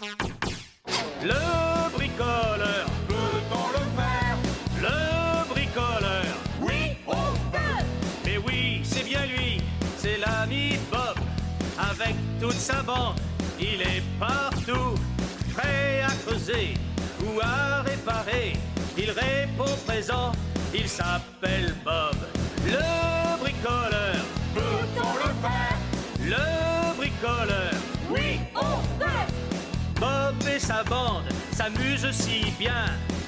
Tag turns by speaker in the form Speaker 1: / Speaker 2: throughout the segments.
Speaker 1: Le bricoleur,
Speaker 2: Peut-on le faire?
Speaker 1: le bricoleur.
Speaker 2: Oui, on peut!
Speaker 1: Mais oui, c'est bien lui, c'est l'ami Bob. Avec toute sa bande, il est partout, prêt à creuser ou à réparer. Il répond présent, il s'appelle Bob. Le bricoleur,
Speaker 2: Peut-on le faire?
Speaker 1: le bricoleur.
Speaker 2: Oui, on peut!
Speaker 1: Bob et sa bande s'amusent si bien,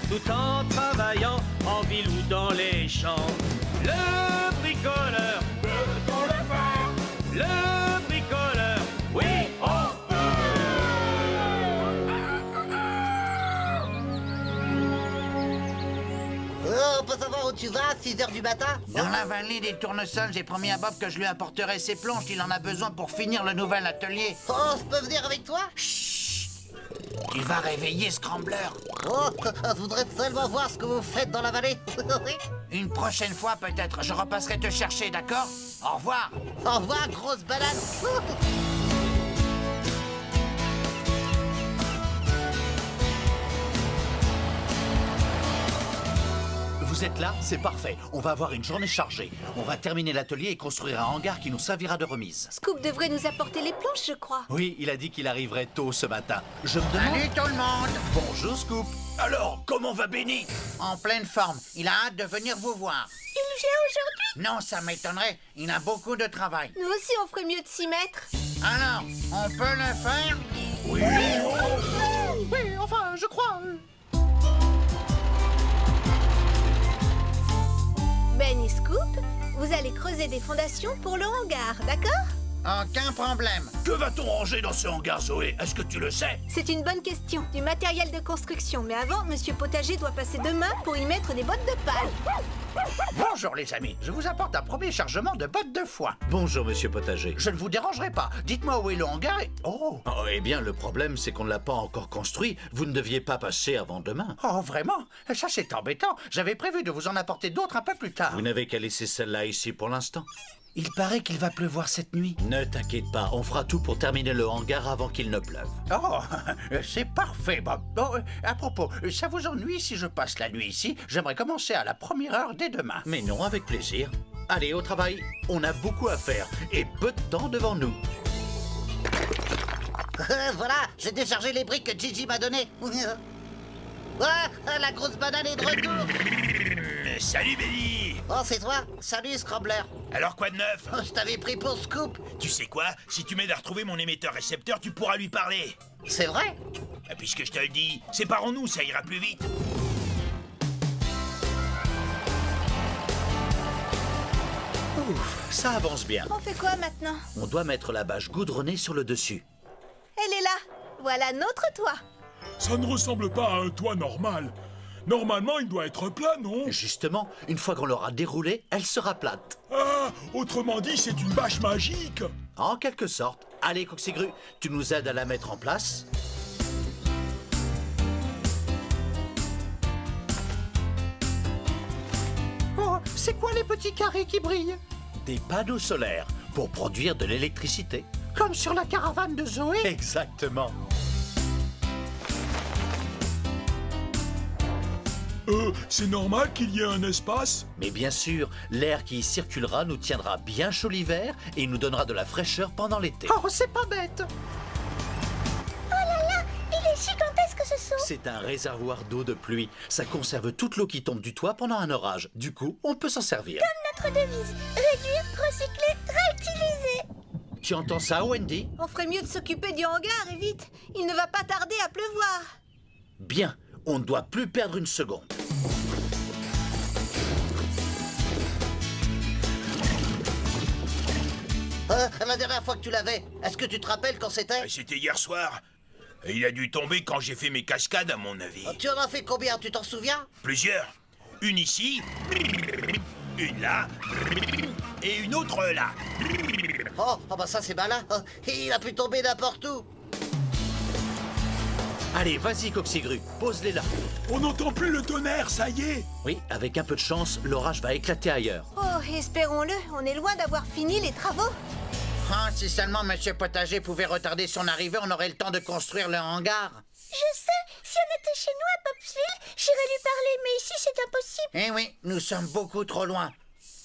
Speaker 1: tout en travaillant en ville ou dans les champs. Le bricoleur,
Speaker 2: Peut-on le faire?
Speaker 1: le bricoleur, oui,
Speaker 2: On
Speaker 3: On peut savoir où tu vas à 6 h du matin?
Speaker 4: Dans la vallée des tournesols, j'ai promis à Bob que je lui apporterais ses planches. Il en a besoin pour finir le nouvel atelier.
Speaker 3: Oh, je peux venir avec toi?
Speaker 4: Tu vas réveiller Scrambler.
Speaker 3: Oh, je voudrais seulement voir ce que vous faites dans la vallée.
Speaker 4: Une prochaine fois, peut-être, je repasserai te chercher, d'accord? Au revoir.
Speaker 3: Au revoir, grosse balade.
Speaker 5: Vous êtes là? C'est parfait. On va avoir une journée chargée. On va terminer l'atelier et construire un hangar qui nous servira de remise.
Speaker 6: Scoop devrait nous apporter les planches, je crois.
Speaker 5: Oui, il a dit qu'il arriverait tôt ce matin. Je me demande...
Speaker 4: Salut tout le monde.
Speaker 5: Bonjour, Scoop. Alors, comment va Benny?
Speaker 4: En pleine forme. Il a hâte de venir vous voir.
Speaker 6: Il vient aujourd'hui?
Speaker 4: Non, ça m'étonnerait. Il a beaucoup de travail.
Speaker 6: Nous aussi, on ferait mieux de s'y mettre.
Speaker 4: Alors, on peut le faire?
Speaker 5: Oui.
Speaker 4: Oui, enfin, je crois.
Speaker 6: Ben et Scoop, vous allez creuser des fondations pour le hangar, d'accord?
Speaker 4: Aucun problème.
Speaker 5: Que va-t-on ranger dans ce hangar, Zoé? Est-ce que tu le sais?
Speaker 6: C'est une bonne question. Du matériel de construction. Mais avant, Monsieur Potager doit passer demain pour y mettre des bottes de paille.
Speaker 4: Bonjour les amis, je vous apporte un premier chargement de bottes de foin.
Speaker 5: Bonjour, monsieur Potager.
Speaker 4: Je ne vous dérangerai pas. Dites-moi où est le hangar et...
Speaker 5: Oh, eh bien, le problème, c'est qu'on ne l'a pas encore construit. Vous ne deviez pas passer avant demain.
Speaker 4: Oh, vraiment? Ça, c'est embêtant. J'avais prévu de vous en apporter d'autres un peu plus tard.
Speaker 5: Vous n'avez qu'à laisser celle-là ici pour l'instant.
Speaker 4: Il paraît qu'il va pleuvoir cette nuit.
Speaker 5: Ne t'inquiète pas, on fera tout pour terminer le hangar avant qu'il ne pleuve.
Speaker 4: Oh, c'est parfait, Bob. Bon, à propos, ça vous ennuie si je passe la nuit ici? J'aimerais commencer à la première heure dès demain.
Speaker 5: Mais non, avec plaisir. Allez, au travail. On a beaucoup à faire et peu de temps devant nous.
Speaker 3: Voilà, j'ai déchargé les briques que Gigi m'a données. Ah, la grosse banane est de retour.
Speaker 2: Salut, Benny!
Speaker 3: Oh, c'est toi? Salut, Scrambler.
Speaker 2: Alors, quoi de neuf?
Speaker 3: Oh, je t'avais pris pour Scoop.
Speaker 2: Tu sais quoi? Si tu m'aides à retrouver mon émetteur-récepteur, tu pourras lui parler.
Speaker 3: C'est vrai?
Speaker 2: Puisque je te le dis, séparons-nous, ça ira plus vite.
Speaker 5: Ouf, ça avance bien.
Speaker 6: On fait quoi maintenant?
Speaker 5: On doit mettre la bâche goudronnée sur le dessus.
Speaker 6: Elle est là. Voilà notre toit.
Speaker 7: Ça ne ressemble pas à un toit normal. Normalement, il doit être plat, non?
Speaker 5: Justement, une fois qu'on l'aura déroulée, elle sera plate.
Speaker 7: Ah, autrement dit, c'est une bâche magique.
Speaker 5: En quelque sorte. Allez, Coxigru, tu nous aides à la mettre en place.
Speaker 4: Oh, c'est quoi les petits carrés qui brillent?
Speaker 5: Des panneaux solaires pour produire de l'électricité.
Speaker 4: Comme sur la caravane de Zoé?
Speaker 5: Exactement.
Speaker 7: C'est normal qu'il y ait un espace?
Speaker 5: Mais bien sûr, l'air qui y circulera nous tiendra bien chaud l'hiver et nous donnera de la fraîcheur pendant l'été.
Speaker 4: Oh, c'est pas bête.
Speaker 6: Il est gigantesque ce seau.
Speaker 5: C'est un réservoir d'eau de pluie. Ça conserve toute l'eau qui tombe du toit pendant un orage. Du coup, on peut s'en servir.
Speaker 6: Notre devise. Réduire, recycler, réutiliser.
Speaker 5: Tu entends ça, Wendy?
Speaker 6: On ferait mieux de s'occuper du hangar et vite. Il ne va pas tarder à pleuvoir.
Speaker 5: Bien, on ne doit plus perdre une seconde.
Speaker 3: La dernière fois que tu l'avais, est-ce que tu te rappelles quand c'était?
Speaker 2: C'était hier soir. Et il a dû tomber quand j'ai fait mes cascades, à mon avis.
Speaker 3: Tu en as fait combien, tu t'en souviens?
Speaker 2: Plusieurs. Une ici, une là, et une autre là.
Speaker 3: Oh, bah ça c'est malin. Oh, il a pu tomber n'importe où.
Speaker 5: Allez, vas-y, Coxigru, pose-les là.
Speaker 7: On n'entend plus le tonnerre, ça y est.
Speaker 5: Oui, avec un peu de chance, l'orage va éclater ailleurs.
Speaker 6: Oh, espérons-le. On est loin d'avoir fini les travaux.
Speaker 4: Ah, si seulement Monsieur Potager pouvait retarder son arrivée, on aurait le temps de construire le hangar.
Speaker 8: Je sais, si on était chez nous à Popsville, j'irais lui parler, mais ici c'est impossible.
Speaker 4: Eh oui, nous sommes beaucoup trop loin.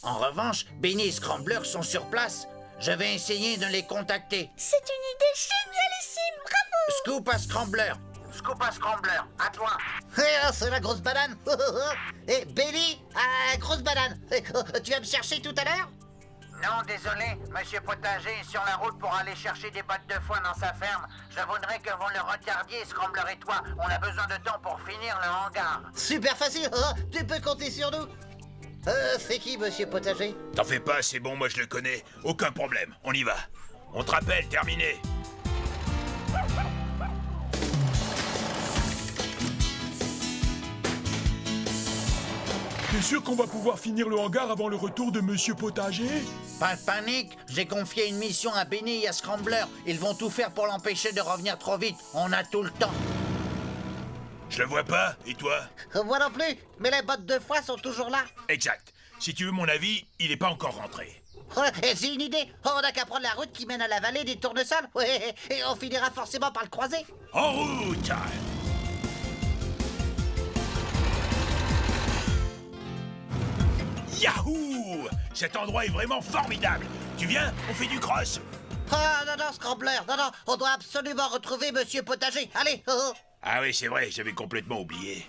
Speaker 4: En revanche, Benny et Scrambler sont sur place. Je vais essayer de les contacter.
Speaker 8: C'est une idée génialissime, bravo.
Speaker 4: Scoop à Scrambler. Scoop à Scrambler, à toi.
Speaker 3: C'est la grosse banane. Et Benny, grosse banane. Tu vas me chercher tout à l'heure?
Speaker 4: Non, désolé, Monsieur Potager est sur la route pour aller chercher des bottes de foin dans sa ferme. Je voudrais que vous le retardiez, Scrambler et toi. On a besoin de temps pour finir le hangar.
Speaker 3: Super facile. Tu peux compter sur nous. C'est qui, Monsieur Potager?
Speaker 2: T'en fais pas, c'est bon, moi je le connais. Aucun problème, on y va. On te rappelle, terminé.
Speaker 7: T'es sûr qu'on va pouvoir finir le hangar avant le retour de Monsieur Potager?
Speaker 4: Pas de panique, j'ai confié une mission à Benny et à Scrambler. Ils vont tout faire pour l'empêcher de revenir trop vite. On a tout le temps.
Speaker 2: Je le vois pas, et toi?
Speaker 3: Moi non plus, mais les bottes de foin sont toujours là.
Speaker 2: Exact. Si tu veux mon avis, il est pas encore rentré.
Speaker 3: C'est une idée. On n'a qu'à prendre la route qui mène à la vallée des tournesols. Ouais, et on finira forcément par le croiser.
Speaker 2: En route! Yahoo! Cet endroit est vraiment formidable. Tu viens? On fait du cross?
Speaker 3: Ah non, non, Scrambler, non, on doit absolument retrouver Monsieur Potager. Allez,
Speaker 2: Ah oui, c'est vrai, j'avais complètement oublié.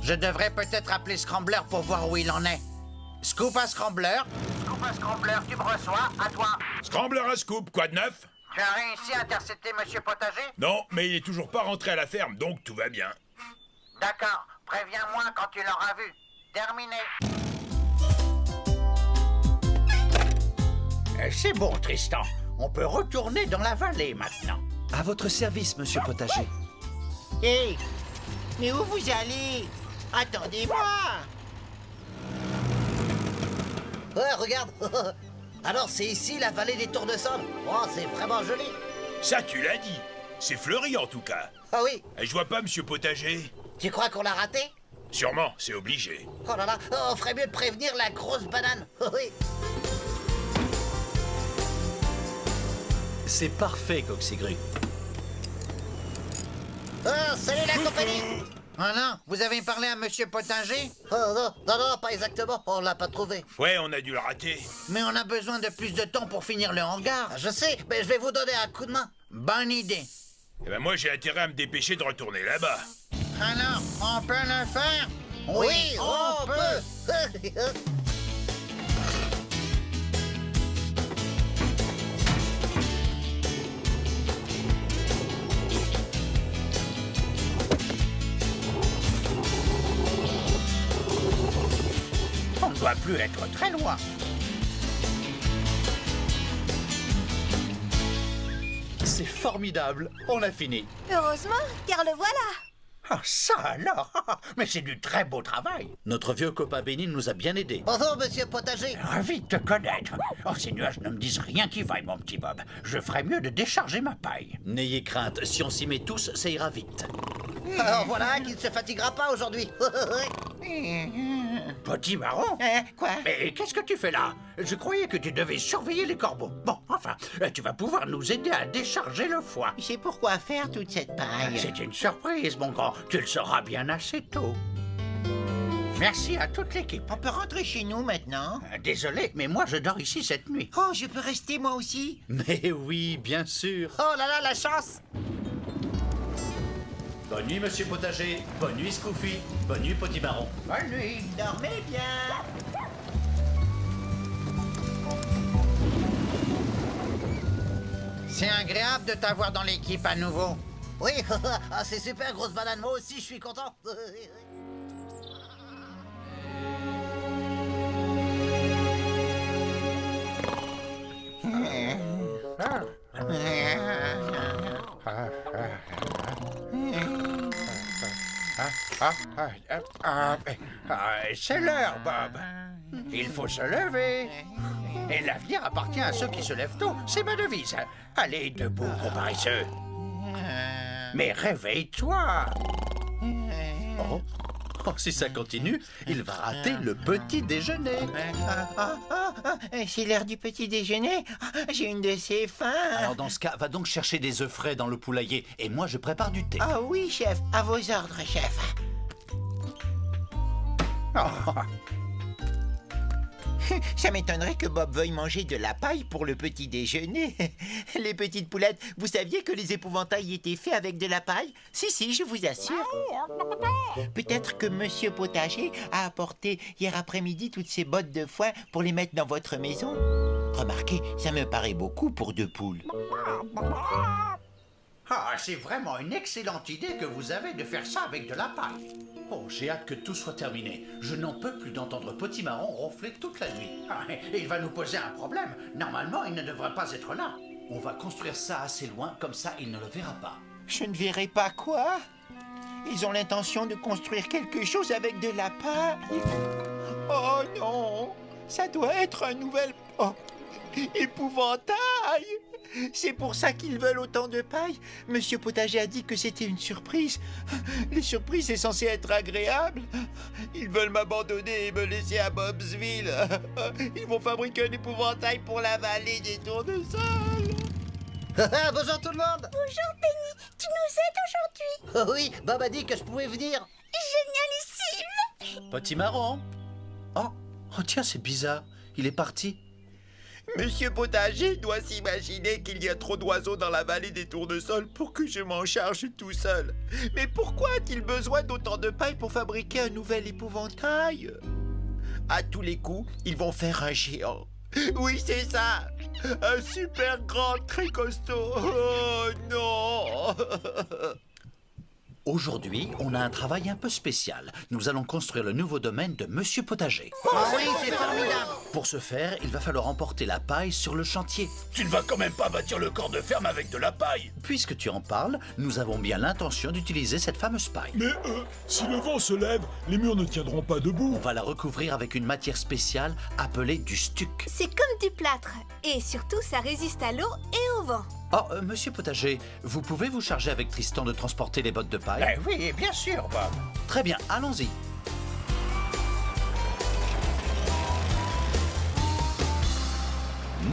Speaker 4: Je devrais peut-être appeler Scrambler pour voir où il en est. Scoop à Scrambler. Scoop à Scrambler, tu me reçois, à toi.
Speaker 2: Scrambler à Scoop, quoi de neuf?
Speaker 4: Tu as réussi à intercepter Monsieur Potager?
Speaker 2: Non, mais il est toujours pas rentré à la ferme, donc tout va bien.
Speaker 4: D'accord, préviens-moi quand tu l'auras vu. Terminé. C'est bon, Tristan. On peut retourner dans la vallée maintenant.
Speaker 5: À votre service, Monsieur Potager.
Speaker 3: Hé, mais où vous allez? Attendez-moi. Ouais, regarde. Alors, c'est ici la vallée des tournesols. Oh, c'est vraiment joli.
Speaker 2: Ça, tu l'as dit. C'est fleuri en tout cas.
Speaker 3: Ah oui,
Speaker 2: Et je vois pas Monsieur Potager.
Speaker 3: tu crois qu'on l'a raté?
Speaker 2: Sûrement, c'est obligé.
Speaker 3: Oh là là, on ferait mieux de prévenir la grosse banane. Oui.
Speaker 5: C'est parfait, Coxigru.
Speaker 3: Oh, salut la compagnie.
Speaker 4: Ah non, vous avez parlé à Monsieur Potager?
Speaker 3: Oh non, non, non, pas exactement. On l'a pas trouvé.
Speaker 2: Ouais, on a dû le rater.
Speaker 4: Mais on a besoin de plus de temps pour finir le hangar.
Speaker 3: Je sais, mais je vais vous donner un coup de main.
Speaker 4: Bonne idée.
Speaker 2: Eh ben moi, j'ai intérêt à me dépêcher de retourner là-bas.
Speaker 4: Alors, on peut le faire?
Speaker 3: Oui, on peut.
Speaker 4: On ne doit plus être très loin.
Speaker 5: C'est formidable. On a fini.
Speaker 6: Heureusement, car le voilà.
Speaker 4: Ah, ça alors! Mais c'est du très beau travail.
Speaker 5: Notre vieux copain Benny nous a bien aidés.
Speaker 3: Bonjour, Monsieur Potager.
Speaker 4: Ravi de te connaître. Oh, ces nuages ne me disent rien qui vaille, mon petit Bob. Je ferais mieux de décharger ma paille.
Speaker 5: N'ayez crainte, si on s'y met tous, ça ira vite.
Speaker 3: Alors voilà, qui ne se fatiguera pas aujourd'hui.
Speaker 4: Petit marron?
Speaker 3: Quoi?
Speaker 4: Mais qu'est-ce que tu fais là? Je croyais que tu devais surveiller les corbeaux. Bon, enfin, tu vas pouvoir nous aider à décharger le foie.
Speaker 3: C'est pourquoi faire toute cette paille?
Speaker 4: C'est une surprise, mon grand. Tu le sauras bien assez tôt. Merci à toute l'équipe.
Speaker 3: On peut rentrer chez nous maintenant?
Speaker 4: Désolé, mais moi je dors ici cette nuit.
Speaker 3: Oh, je peux rester moi aussi?
Speaker 5: Mais oui, bien sûr.
Speaker 3: Oh là là, la chance!
Speaker 5: Bonne nuit, Monsieur Potager. Bonne nuit, Scoofy. Bonne nuit, Petit Marron.
Speaker 4: Bonne nuit.
Speaker 3: Dormez bien!
Speaker 4: C'est agréable de t'avoir dans l'équipe à nouveau.
Speaker 3: Oui, c'est super, grosse banane. Moi aussi, je suis content.
Speaker 4: C'est l'heure, Bob. Il faut se lever. Et l'avenir appartient à ceux qui se lèvent tôt. C'est ma devise. Allez, debout, gros paresseux.
Speaker 2: Mais réveille-toi.
Speaker 5: Oh. Oh, si ça continue, il va rater le petit déjeuner.
Speaker 9: C'est l'heure du petit déjeuner. J'ai une de ces faim.
Speaker 5: Alors dans ce cas, va donc chercher des œufs frais dans le poulailler. Et moi, je prépare du thé.
Speaker 9: Ah oui, chef. À vos ordres, chef. Ça m'étonnerait que Bob veuille manger de la paille pour le petit déjeuner. Les petites poulettes, vous saviez que les épouvantails étaient faits avec de la paille? Si, je vous assure. Peut-être que Monsieur Potager a apporté hier après-midi toutes ces bottes de foin pour les mettre dans votre maison. Remarquez, ça me paraît beaucoup pour 2 poules.
Speaker 5: Ah, c'est vraiment une excellente idée que vous avez de faire ça avec de la paille. Oh, j'ai hâte que tout soit terminé. Je n'en peux plus d'entendre Potimarron ronfler toute la nuit. Ah, il va nous poser un problème. Normalement, il ne devrait pas être là. On va construire ça assez loin, comme ça il ne le verra pas.
Speaker 9: Je ne verrai pas quoi? Ils ont l'intention de construire quelque chose avec de la paille. Oh non! Ça doit être un nouvel... Oh, épouvantail! C'est pour ça qu'ils veulent autant de paille. Monsieur Potager a dit que c'était une surprise. Les surprises, c'est censé être agréable. Ils veulent m'abandonner et me laisser à Bobsville. Ils vont fabriquer un épouvantail pour la vallée des Tournesols.
Speaker 3: Bonjour tout le monde.
Speaker 8: Bonjour, Penny. Tu nous aides aujourd'hui.
Speaker 3: Oh oui, Bob a dit que je pouvais venir.
Speaker 8: Génialissime.
Speaker 5: Potimarron? Oh, tiens, c'est bizarre. Il est parti.
Speaker 9: Monsieur Potager doit s'imaginer qu'il y a trop d'oiseaux dans la vallée des Tournesols pour que je m'en charge tout seul. Mais pourquoi a-t-il besoin d'autant de paille pour fabriquer un nouvel épouvantail? À tous les coups, ils vont faire un géant. Oui, c'est ça. Un super grand, très costaud. Oh non.
Speaker 5: Aujourd'hui, on a un travail un peu spécial. Nous allons construire le nouveau domaine de Monsieur Potager.
Speaker 3: Ah oui, c'est formidable.
Speaker 5: Pour ce faire, il va falloir emporter la paille sur le chantier.
Speaker 2: Tu ne vas quand même pas bâtir le corps de ferme avec de la paille.
Speaker 5: Puisque tu en parles, nous avons bien l'intention d'utiliser cette fameuse paille.
Speaker 7: Mais si le vent se lève, les murs ne tiendront pas debout.
Speaker 5: On va la recouvrir avec une matière spéciale appelée du stuc.
Speaker 6: C'est comme du plâtre. Et surtout, ça résiste à l'eau et au vent.
Speaker 5: Oh, Monsieur Potager, vous pouvez vous charger avec Tristan de transporter les bottes de paille?
Speaker 2: Oui, bien sûr, Bob.
Speaker 5: Très bien, allons-y.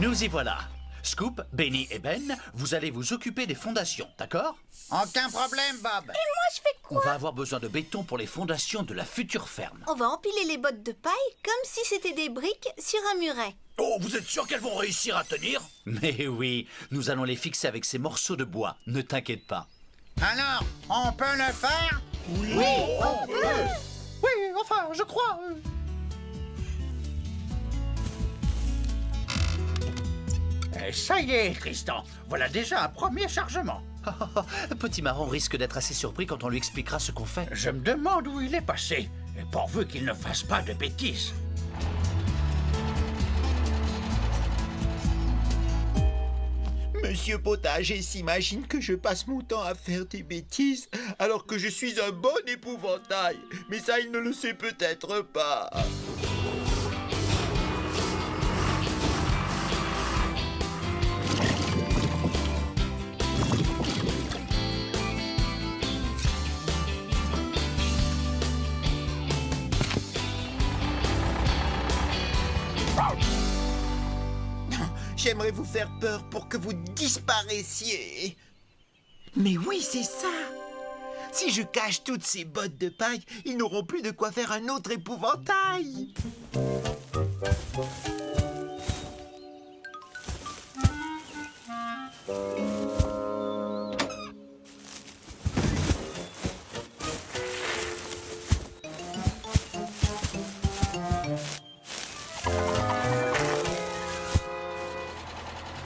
Speaker 5: Nous y voilà. Scoop, Benny et Ben, vous allez vous occuper des fondations, d'accord?
Speaker 3: Aucun problème, Bob.
Speaker 8: Moi, je fais
Speaker 5: On va avoir besoin de béton pour les fondations de la future ferme.
Speaker 6: On va empiler les bottes de paille comme si c'était des briques sur un muret.
Speaker 2: Oh, vous êtes sûr qu'elles vont réussir à tenir?
Speaker 5: Mais oui, nous allons les fixer avec ces morceaux de bois, ne t'inquiète pas.
Speaker 3: Alors, on peut le faire?
Speaker 7: Oui.
Speaker 5: Oui, enfin, je crois.
Speaker 2: Ça y est, Tristan. Voilà déjà un premier chargement.
Speaker 5: Potimarron risque d'être assez surpris quand on lui expliquera ce qu'on fait.
Speaker 2: Je me demande où il est passé. Et pourvu qu'il ne fasse pas de bêtises.
Speaker 9: Monsieur Potager s'imagine que je passe mon temps à faire des bêtises alors que je suis un bon épouvantail. Mais ça, il ne le sait peut-être pas. J'aimerais vous faire peur pour que vous disparaissiez. Mais oui, c'est ça. Si je cache toutes ces bottes de paille, ils n'auront plus de quoi faire un autre épouvantail.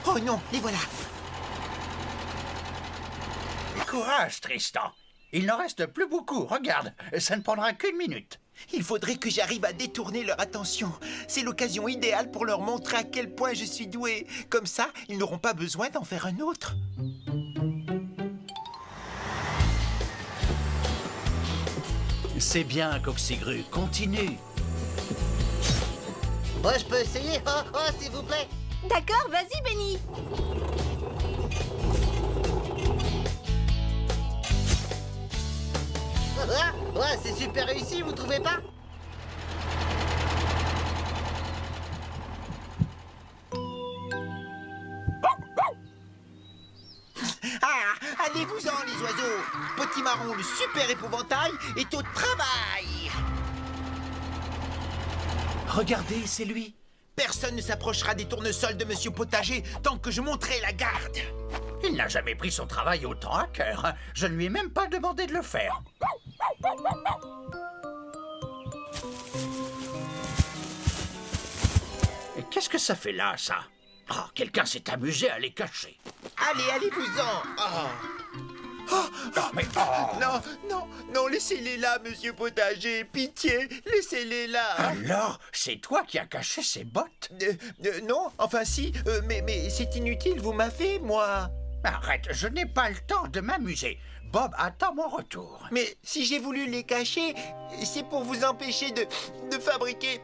Speaker 9: Oh non, les voilà.
Speaker 2: Courage, Tristan. Il n'en reste plus beaucoup. Regarde, ça ne prendra qu'une minute.
Speaker 9: Il faudrait que j'arrive à détourner leur attention. C'est l'occasion idéale pour leur montrer à quel point je suis doué. Comme ça, ils n'auront pas besoin d'en faire un autre.
Speaker 5: C'est bien, Coxigru, continue.
Speaker 3: Moi, je peux essayer? Oh, s'il vous plaît.
Speaker 6: D'accord, vas-y, Benny.
Speaker 3: Ouais, c'est super réussi, vous trouvez pas?
Speaker 9: Ah, allez-vous-en, les oiseaux. Petit Marron, le super épouvantail, est au travail.
Speaker 5: Regardez, c'est lui.
Speaker 9: Personne ne s'approchera des tournesols de Monsieur Potager tant que je monterai la garde.
Speaker 5: Il n'a jamais pris son travail autant à cœur. Je ne lui ai même pas demandé de le faire. Et qu'est-ce que ça fait là, ça? Ah, quelqu'un s'est amusé à les cacher.
Speaker 9: Allez, allez-vous-en.
Speaker 5: Non, mais... oh.
Speaker 9: Non, non, non, laissez-les là, Monsieur Potager. Pitié, laissez-les là.
Speaker 5: Alors, c'est toi qui as caché ces bottes?
Speaker 9: Non, enfin si, mais c'est inutile, vous m'avez, moi.
Speaker 5: Arrête, je n'ai pas le temps de m'amuser. Bob attend mon retour.
Speaker 9: Mais si j'ai voulu les cacher, c'est pour vous empêcher de fabriquer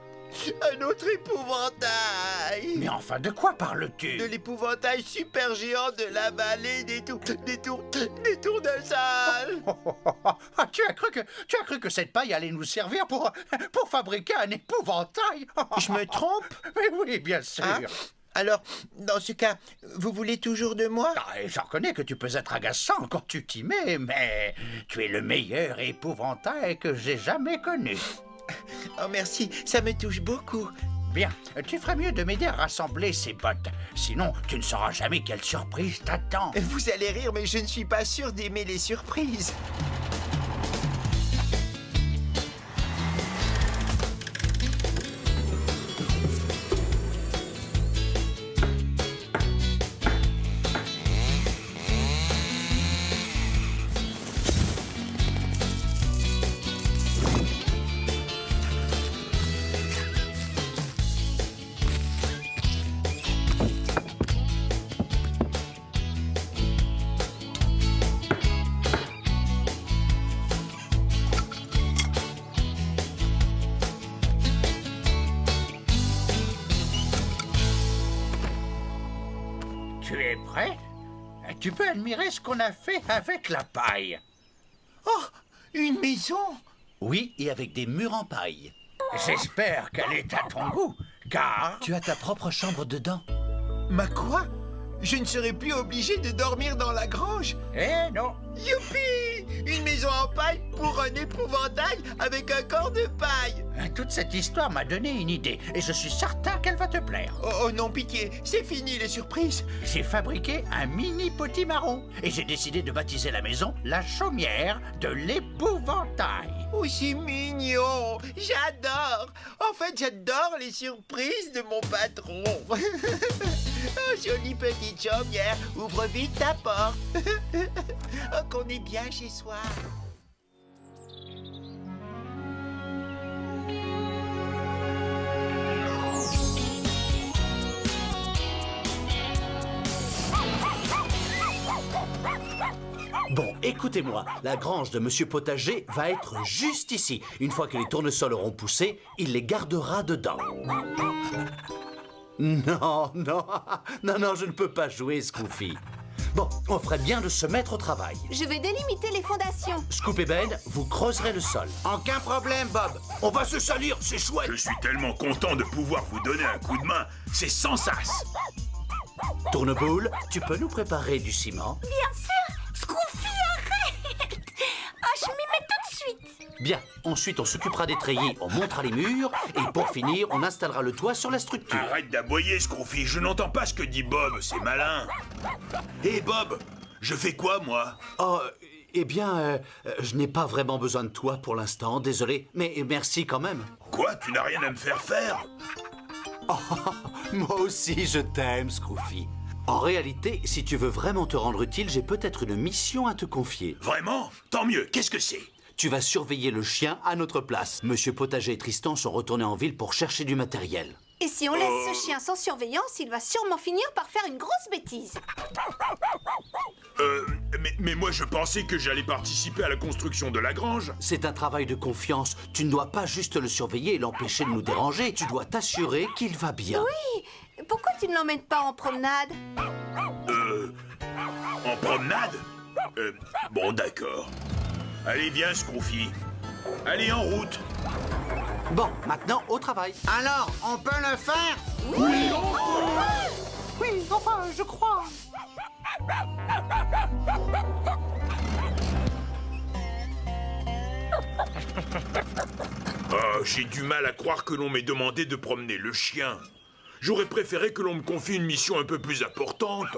Speaker 9: un autre épouvantail.
Speaker 5: Mais enfin, de quoi parles-tu?
Speaker 9: De l'épouvantail super géant de la vallée des tournesols.
Speaker 5: Ah, tu as cru que cette paille allait nous servir pour fabriquer un épouvantail?
Speaker 9: Je me trompe?
Speaker 5: Mais oui, bien sûr.
Speaker 9: Hein? Alors, dans ce cas, vous voulez toujours de moi?
Speaker 5: Ah, et je reconnais que tu peux être agaçant quand tu t'y mets, mais tu es le meilleur épouvantail que j'ai jamais connu.
Speaker 9: Oh merci, ça me touche beaucoup.
Speaker 5: Bien, tu ferais mieux de m'aider à rassembler ces bottes. Sinon, tu ne sauras jamais quelle surprise t'attend.
Speaker 9: Vous allez rire, mais je ne suis pas sûr d'aimer les surprises.
Speaker 5: Tu es prêt? Tu peux admirer ce qu'on a fait avec la paille.
Speaker 9: Oh, une maison?
Speaker 5: Oui, et avec des murs en paille. J'espère qu'elle est à ton goût, car... Tu as ta propre chambre dedans.
Speaker 9: Ma quoi? Je ne serai plus obligé de dormir dans la grange.
Speaker 5: Eh non!
Speaker 9: Youpi! Une maison en paille pour un épouvantail avec un corps de paille.
Speaker 5: Toute cette histoire m'a donné une idée, et je suis certain qu'elle va te plaire.
Speaker 9: Oh non, pitié, c'est fini les surprises.
Speaker 5: J'ai fabriqué un mini potimarron, et j'ai décidé de baptiser la maison la chaumière de l'épouvantail.
Speaker 9: Oh, c'est mignon. J'adore. En fait, j'adore les surprises de mon patron. Oh, jolie petite chaumière, ouvre vite ta porte. Oh, qu'on est bien chez soi.
Speaker 10: Bon, écoutez-moi, la grange de Monsieur Potager va être juste ici. Une fois que les tournesols auront poussé, il les gardera dedans. Non, je ne peux pas jouer, Scroofy. Bon, on ferait bien de se mettre au travail.
Speaker 6: Je vais délimiter les fondations.
Speaker 10: Scoop et Ben, vous creuserez le sol.
Speaker 9: Aucun problème, Bob.
Speaker 2: On va se salir, c'est chouette. Je suis tellement content de pouvoir vous donner un coup de main. C'est sans sas.
Speaker 10: Tourneboule, tu peux nous préparer du ciment?
Speaker 8: Bien sûr. Scroofy, arrête. Oh, je m'y mets tout de suite.
Speaker 10: Bien, ensuite on s'occupera des treillis, on montera les murs, et pour finir, on installera le toit sur la structure.
Speaker 2: Arrête d'aboyer, Scroofy, je n'entends pas ce que dit Bob, c'est malin. Hé Bob, je fais quoi, moi?
Speaker 10: Oh, eh bien, je n'ai pas vraiment besoin de toi pour l'instant, désolé, mais merci quand même.
Speaker 2: Quoi, tu n'as rien à me faire faire?
Speaker 10: Oh, moi aussi je t'aime, Scroofy. En réalité, si tu veux vraiment te rendre utile, j'ai peut-être une mission à te confier.
Speaker 2: Vraiment? Tant mieux, qu'est-ce que c'est?
Speaker 10: Tu vas surveiller le chien à notre place. Monsieur Potager et Tristan sont retournés en ville pour chercher du matériel.
Speaker 6: Et si on laisse ce chien sans surveillance, il va sûrement finir par faire une grosse bêtise.
Speaker 2: Mais moi je pensais que j'allais participer à la construction de la grange.
Speaker 10: C'est un travail de confiance. Tu ne dois pas juste le surveiller et l'empêcher de nous déranger. Tu dois t'assurer qu'il va bien.
Speaker 6: Oui, pourquoi tu ne l'emmènes pas en promenade?
Speaker 2: En promenade? Bon, d'accord. Allez, viens, Scroofy. Allez, en route.
Speaker 10: Bon, maintenant, au travail.
Speaker 4: Alors, on peut le faire?
Speaker 5: Oui, enfin, je crois.
Speaker 2: Oh, j'ai du mal à croire que l'on m'ait demandé de promener le chien. J'aurais préféré que l'on me confie une mission un peu plus importante.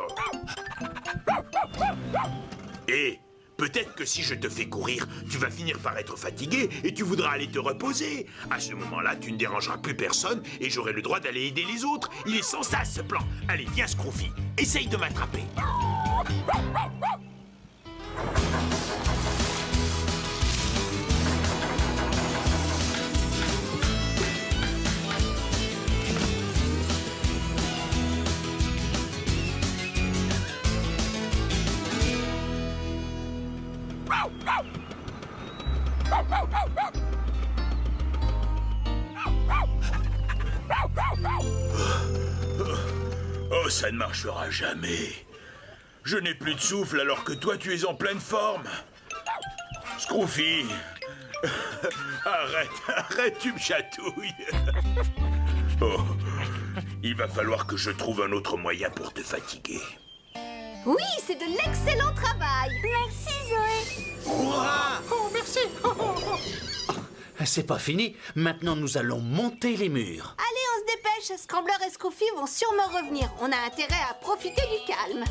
Speaker 2: Et peut-être que si je te fais courir, tu vas finir par être fatigué et tu voudras aller te reposer. À ce moment-là, tu ne dérangeras plus personne et j'aurai le droit d'aller aider les autres. Il est sans ça, ce plan. Allez, viens, Scroofy. Essaye de m'attraper. Oh, ça ne marchera jamais. Je n'ai plus de souffle alors que toi, tu es en pleine forme. Scroofy. Arrête, tu me chatouilles. Oh, il va falloir que je trouve un autre moyen pour te fatiguer.
Speaker 6: Oui, c'est de l'excellent travail.
Speaker 8: Merci, Zoé.
Speaker 2: Hurrah!
Speaker 5: Oh, merci.
Speaker 10: C'est pas fini. Maintenant, nous allons monter les murs.
Speaker 6: Allez, on se dépêche. Scrambler et Scroofy vont sûrement revenir. On a intérêt à profiter du calme.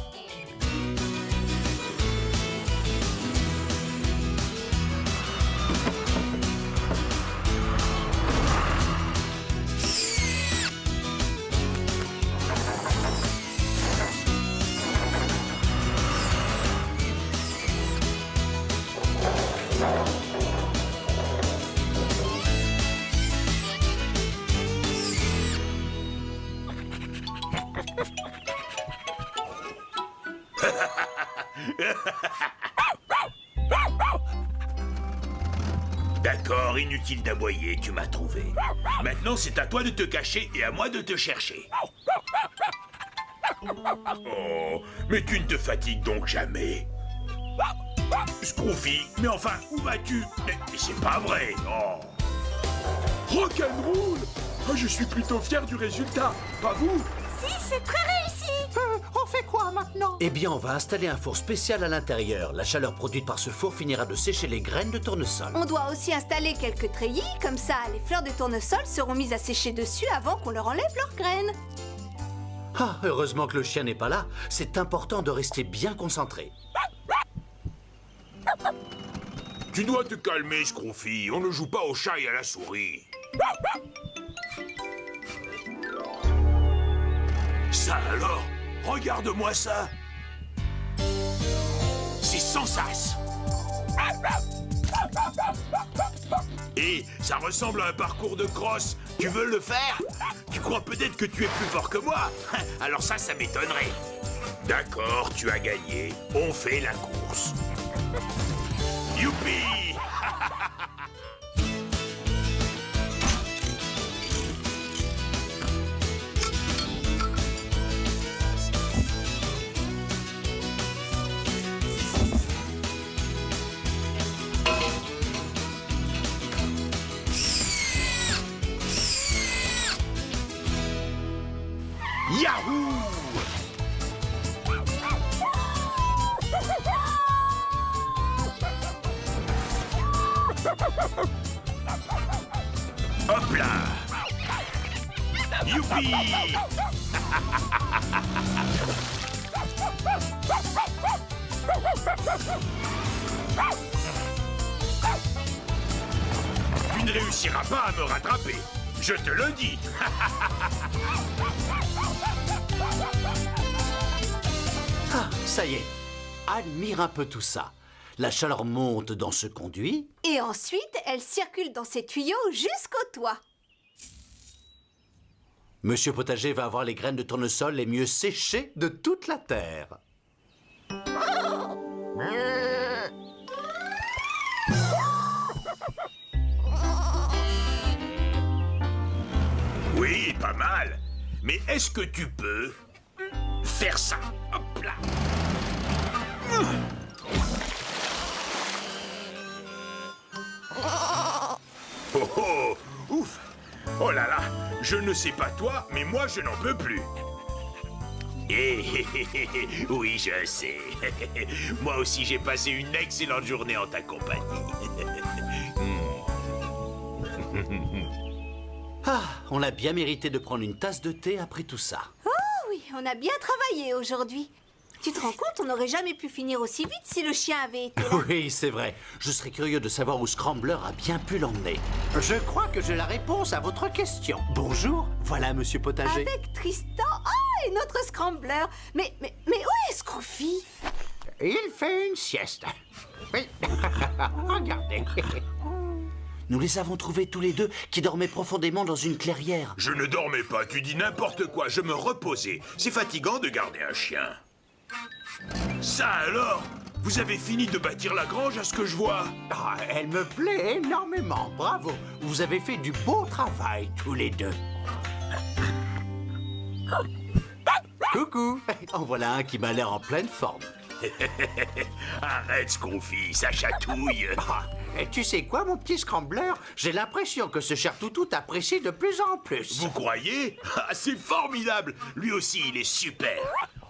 Speaker 2: D'accord, inutile d'aboyer, tu m'as trouvé. Maintenant, c'est à toi de te cacher et à moi de te chercher. Oh, mais tu ne te fatigues donc jamais. Scroofy, mais enfin, où vas-tu? Mais c'est pas vrai, oh.
Speaker 7: Rock'n'roll! Ah, je suis plutôt fier du résultat, pas vous?
Speaker 8: Si, c'est très réussi.
Speaker 5: On fait quoi maintenant?
Speaker 10: Eh bien, on va installer un four spécial à l'intérieur. La chaleur produite par ce four finira de sécher les graines de tournesol.
Speaker 6: On doit aussi installer quelques treillis, comme ça les fleurs de tournesol seront mises à sécher dessus avant qu'on leur enlève leurs graines.
Speaker 10: Ah, heureusement que le chien n'est pas là. C'est important de rester bien concentré.
Speaker 2: Tu dois te calmer, Scroofy. On ne joue pas au chat et à la souris. Ça alors? Regarde-moi ça. C'est sans sas. Et ça ressemble à un parcours de crosse. Tu veux le faire? Tu crois peut-être que tu es plus fort que moi? Alors ça m'étonnerait. D'accord, tu as gagné. On fait la course. Youpi! Yahoo! Hop là! Youpi! Tu ne réussiras pas à me rattraper, je te le dis.
Speaker 10: Ah, ça y est. Admire un peu tout ça. La chaleur monte dans ce conduit.
Speaker 6: Et ensuite, elle circule dans ces tuyaux jusqu'au toit.
Speaker 10: Monsieur Potager va avoir les graines de tournesol les mieux séchées de toute la terre.
Speaker 2: Oui, pas mal. Mais est-ce que tu peux faire ça? Hop là. Oh oh, ouf. Oh là là, je ne sais pas toi, mais moi je n'en peux plus. Oui, je sais. Moi aussi j'ai passé une excellente journée en ta compagnie.
Speaker 10: Ah, on a bien mérité de prendre une tasse de thé après tout ça.
Speaker 6: Oh oui, on a bien travaillé aujourd'hui. Tu te rends compte, on n'aurait jamais pu finir aussi vite si le chien avait été là.
Speaker 10: Oui, c'est vrai. Je serais curieux de savoir où Scrambler a bien pu l'emmener. Je crois que j'ai la réponse à votre question. Bonjour, voilà Monsieur Potager.
Speaker 6: Avec Tristan. Oh, et notre Scrambler. Mais où est Scroofy?
Speaker 5: Il fait une sieste. Oui, regardez.
Speaker 10: Nous les avons trouvés tous les deux qui dormaient profondément dans une clairière.
Speaker 2: Je ne dormais pas, tu dis n'importe quoi, je me reposais. C'est fatigant de garder un chien. Ça alors? Vous avez fini de bâtir la grange à ce que je vois?
Speaker 5: Ah, elle me plaît énormément, bravo. Vous avez fait du beau travail tous les deux.
Speaker 10: Coucou. En voilà un qui m'a l'air en pleine forme.
Speaker 2: Arrête, Scroofy, ça chatouille.
Speaker 5: Ah, et tu sais quoi, mon petit Scrambler? J'ai l'impression que ce cher toutou t'apprécie de plus en plus.
Speaker 2: Vous croyez? Ah, c'est formidable. Lui aussi, il est super.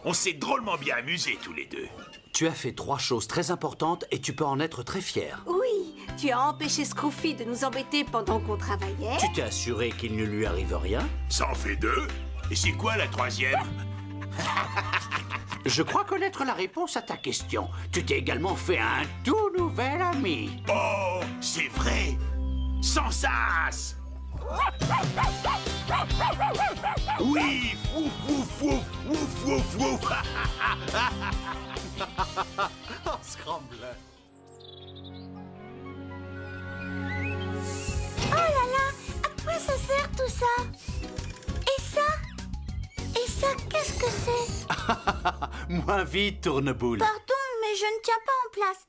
Speaker 2: On s'est drôlement bien amusés tous les deux.
Speaker 10: Tu as fait 3 choses très importantes et tu peux en être très fier.
Speaker 6: Oui, tu as empêché Scroofy de nous embêter pendant qu'on travaillait.
Speaker 10: Tu t'es assuré qu'il ne lui arrive rien.
Speaker 2: Ça en fait 2. Et c'est quoi la 3e?
Speaker 5: Je crois connaître la réponse à ta question. Tu t'es également fait un tout nouvel ami.
Speaker 2: Oh, c'est vrai. Sans sas. Oui, wouf, wouf, wouf, wouf, wouf, wouf.
Speaker 10: Oh, Scrambler.
Speaker 8: Oh là là, à quoi ça sert tout ça? Et ça? Et ça, qu'est-ce que c'est?
Speaker 10: Moins vite, Tourneboule.
Speaker 8: Pardon, mais je ne tiens pas en place.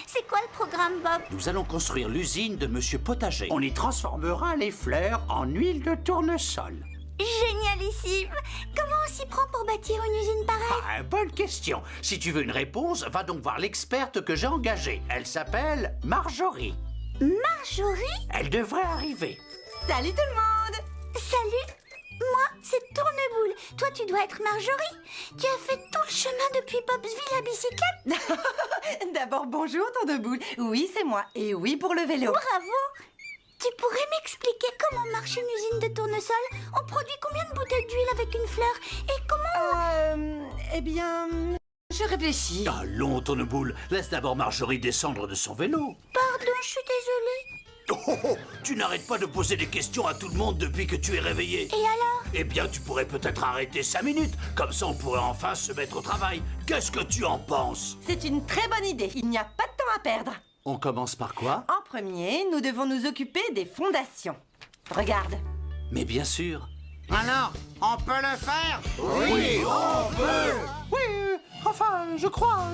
Speaker 8: C'est quoi le programme, Bob?
Speaker 10: Nous allons construire l'usine de Monsieur Potager.
Speaker 5: On y transformera les fleurs en huile de tournesol.
Speaker 8: Génialissime! Comment on s'y prend pour bâtir une usine pareille?
Speaker 5: Ah, bonne question. Si tu veux une réponse, va donc voir l'experte que j'ai engagée. Elle s'appelle Marjorie.
Speaker 8: Marjorie?
Speaker 5: Elle devrait arriver.
Speaker 6: Salut tout le monde!
Speaker 8: Salut! Moi, c'est Tourneboule. Toi, tu dois être Marjorie. Tu as fait tout le chemin depuis Bobsville à bicyclette?
Speaker 11: D'abord, bonjour, Tourneboule. Oui, c'est moi. Et oui pour le vélo.
Speaker 8: Bravo! Tu pourrais m'expliquer comment marche une usine de tournesol? On produit combien de bouteilles d'huile avec une fleur? Et comment...
Speaker 11: Eh bien... Je réfléchis.
Speaker 10: Allons, Tourneboule, laisse d'abord Marjorie descendre de son vélo.
Speaker 8: Pardon, je suis désolée.
Speaker 10: Oh, oh, tu n'arrêtes pas de poser des questions à tout le monde depuis que tu es réveillé.
Speaker 8: Et alors?
Speaker 10: Eh bien, tu pourrais peut-être arrêter 5 minutes. Comme ça, on pourrait enfin se mettre au travail. Qu'est-ce que tu en penses?
Speaker 11: C'est une très bonne idée. Il n'y a pas de temps à perdre.
Speaker 10: On commence par quoi?
Speaker 11: En premier, nous devons nous occuper des fondations. Regarde.
Speaker 10: Mais bien sûr.
Speaker 5: Alors, on peut le faire?
Speaker 10: Oui, on peut.
Speaker 5: Oui, enfin, je crois...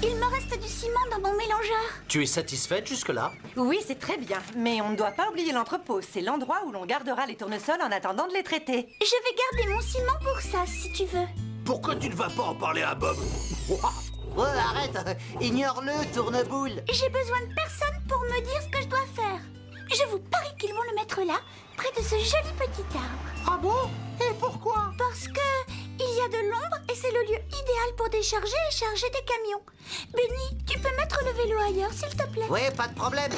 Speaker 8: Il me reste du ciment dans mon mélangeur.
Speaker 10: Tu es satisfaite jusque-là?
Speaker 11: Oui, c'est très bien. Mais on ne doit pas oublier l'entrepôt. C'est l'endroit où l'on gardera les tournesols en attendant de les traiter.
Speaker 8: Je vais garder mon ciment pour ça, si tu veux.
Speaker 10: Pourquoi tu ne vas pas en parler à Bob?
Speaker 3: Oh, arrête. Ignore-le, Tourneboule.
Speaker 8: J'ai besoin de personne pour me dire ce que je dois faire. Je vous parie qu'ils vont le mettre là, près de ce joli petit arbre.
Speaker 5: Ah bon? Et pourquoi?
Speaker 8: Parce que il y a de l'ombre et c'est le lieu idéal pour décharger et charger des camions. Benny, tu peux mettre le vélo ailleurs, s'il te plaît?
Speaker 3: Oui, pas de problème.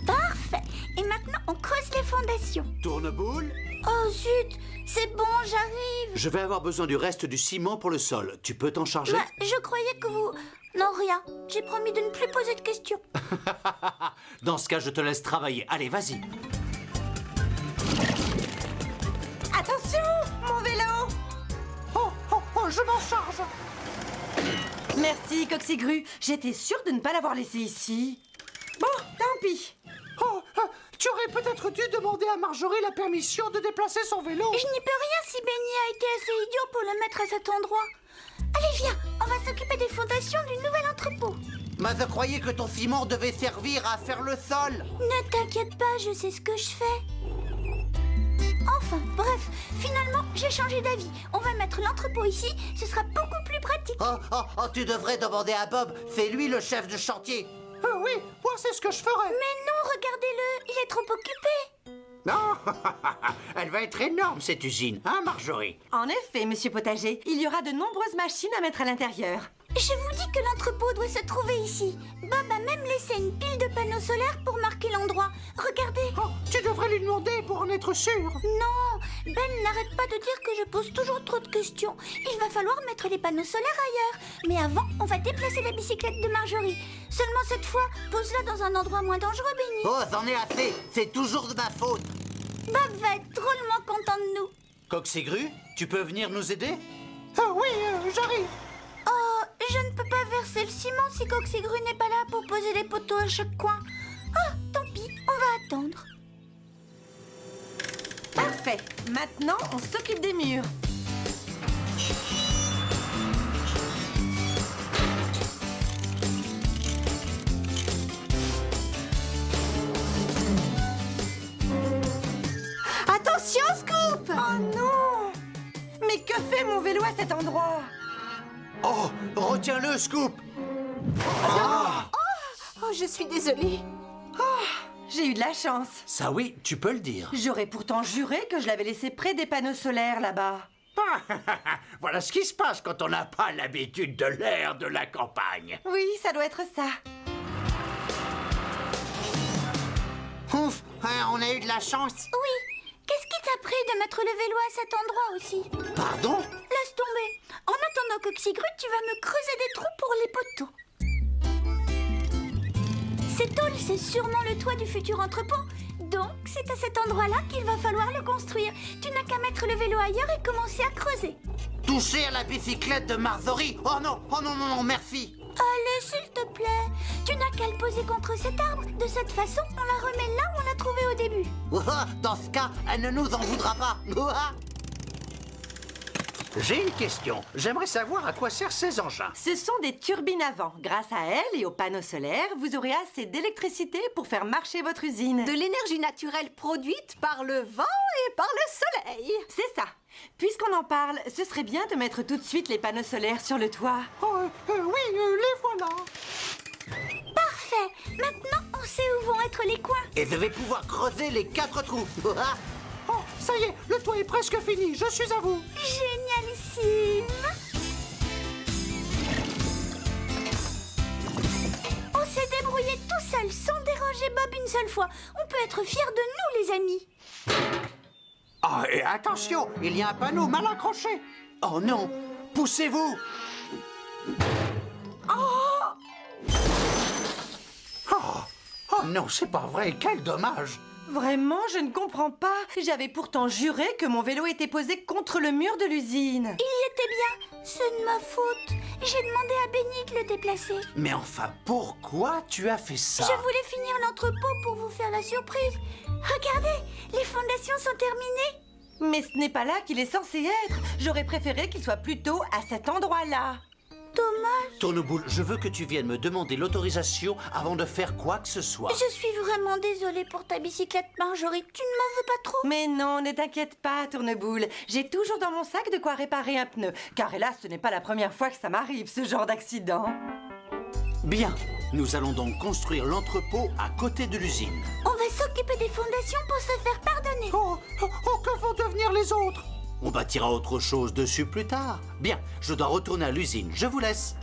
Speaker 8: Parfait. Et maintenant, on creuse les fondations.
Speaker 10: Tourneboule?
Speaker 8: Oh zut, c'est bon, j'arrive.
Speaker 10: Je vais avoir besoin du reste du ciment pour le sol. Tu peux t'en charger?
Speaker 8: Bah, je croyais que vous... Non, rien. J'ai promis de ne plus poser de questions.
Speaker 10: Dans ce cas, je te laisse travailler. Allez, vas-y.
Speaker 11: Attention, mon vélo!
Speaker 5: Oh, oh, oh, je m'en charge.
Speaker 11: Merci, Coxigru. J'étais sûre de ne pas l'avoir laissé ici. Bon, tant pis.
Speaker 5: Oh, tu aurais peut-être dû demander à Marjorie la permission de déplacer son vélo.
Speaker 8: Je n'y peux rien si Benny a été assez idiot pour le mettre à cet endroit. Allez, viens, on va s'occuper des fondations du nouvel entrepôt.
Speaker 3: Mais je croyais que ton ciment devait servir à faire le sol.
Speaker 8: Ne t'inquiète pas, je sais ce que je fais. Enfin, bref, finalement, j'ai changé d'avis. On va mettre l'entrepôt ici, ce sera beaucoup plus pratique.
Speaker 10: Tu devrais demander à Bob. Fais-lui le chef de chantier.
Speaker 5: Oui, moi c'est ce que je ferais.
Speaker 8: Mais non, regardez-le, il est trop occupé.
Speaker 5: Non, elle va être énorme cette usine, hein Marjorie?
Speaker 11: En effet, monsieur Potager, il y aura de nombreuses machines à mettre à l'intérieur.
Speaker 8: Je vous dis que l'entrepôt doit se trouver ici. Bob a même laissé une pile de panneaux solaires pour marquer l'endroit. Regardez.
Speaker 5: Oh, tu devrais lui demander pour en être sûr.
Speaker 8: Non, Ben n'arrête pas de dire que je pose toujours trop de questions. Il va falloir mettre les panneaux solaires ailleurs. Mais avant, on va déplacer la bicyclette de Marjorie. Seulement cette fois, pose-la dans un endroit moins dangereux, Benny.
Speaker 10: Oh, t'en es assez. C'est toujours de ma faute.
Speaker 8: Bob va être drôlement content de nous.
Speaker 10: Coxigru, tu peux venir nous aider?
Speaker 5: Oui, j'arrive.
Speaker 8: Oh, je ne peux pas verser le ciment si Coxigru n'est pas là pour poser les poteaux à chaque coin. Ah, tant pis, on va attendre.
Speaker 11: Parfait. Maintenant, on s'occupe des murs.
Speaker 6: Attention, Scoop!
Speaker 11: Oh non! Mais que fait mon vélo à cet endroit?
Speaker 10: Oh, retiens-le, Scoop.
Speaker 6: Oh, je suis désolée.
Speaker 11: J'ai eu de la chance.
Speaker 10: Ça oui, tu peux le dire.
Speaker 11: J'aurais pourtant juré que je l'avais laissé près des panneaux solaires là-bas.
Speaker 5: Voilà ce qui se passe quand on n'a pas l'habitude de l'air de la campagne.
Speaker 11: Oui, ça doit être ça.
Speaker 3: Ouf, on a eu de la chance.
Speaker 8: Oui, qu'est-ce qui t'a pris de mettre le vélo à cet endroit aussi?
Speaker 10: Pardon?
Speaker 8: Laisse tomber. En attendant Coxigru, tu vas me creuser des trous pour les poteaux. Ces tôles, c'est sûrement le toit du futur entrepôt. Donc, c'est à cet endroit-là qu'il va falloir le construire. Tu n'as qu'à mettre le vélo ailleurs et commencer à creuser.
Speaker 10: Toucher à la bicyclette de Marjorie. Oh non, non, merci.
Speaker 8: Allez, s'il te plaît. Tu n'as qu'à le poser contre cet arbre. De cette façon, on la remet là où on l'a trouvé au début.
Speaker 10: Dans ce cas, elle ne nous en voudra pas.
Speaker 5: J'ai une question. J'aimerais savoir à quoi servent ces engins.
Speaker 11: Ce sont des turbines à vent. Grâce à elles et aux panneaux solaires, vous aurez assez d'électricité pour faire marcher votre usine.
Speaker 6: De l'énergie naturelle produite par le vent et par le soleil.
Speaker 11: C'est ça. Puisqu'on en parle, ce serait bien de mettre tout de suite les panneaux solaires sur le toit.
Speaker 5: Oui, les voilà.
Speaker 8: Parfait. Maintenant, on sait où vont être les coins.
Speaker 10: Et je vais pouvoir creuser les 4 trous.
Speaker 5: Oh, ça y est, le toit est presque fini. Je suis à vous.
Speaker 8: Génialissime. On s'est débrouillé tout seul, sans déranger Bob une seule fois. On peut être fiers de nous, les amis.
Speaker 5: Ah, et attention, il y a un panneau mal accroché.
Speaker 10: Oh non, poussez-vous.
Speaker 5: Oh non, c'est pas vrai. Quel dommage.
Speaker 11: Vraiment, je ne comprends pas. J'avais pourtant juré que mon vélo était posé contre le mur de l'usine.
Speaker 8: Il y était bien. C'est de ma faute. J'ai demandé à Benny de le déplacer.
Speaker 10: Mais enfin, pourquoi tu as fait ça?
Speaker 8: Je voulais finir l'entrepôt pour vous faire la surprise. Regardez, les fondations sont terminées.
Speaker 11: Mais ce n'est pas là qu'il est censé être. J'aurais préféré qu'il soit plutôt à cet endroit-là.
Speaker 8: Dommage.
Speaker 10: Tourneboule, je veux que tu viennes me demander l'autorisation avant de faire quoi que ce soit.
Speaker 8: Je suis vraiment désolée pour ta bicyclette, Marjorie. Tu ne m'en veux pas trop?
Speaker 11: Mais non, ne t'inquiète pas, Tourneboule. J'ai toujours dans mon sac de quoi réparer un pneu. Car hélas, ce n'est pas la première fois que ça m'arrive, ce genre d'accident.
Speaker 10: Bien, nous allons donc construire l'entrepôt à côté de l'usine.
Speaker 8: On va s'occuper des fondations pour se faire pardonner.
Speaker 5: Oh, que vont devenir les autres?
Speaker 10: On bâtira autre chose dessus plus tard. Bien, je dois retourner à l'usine. Je vous laisse.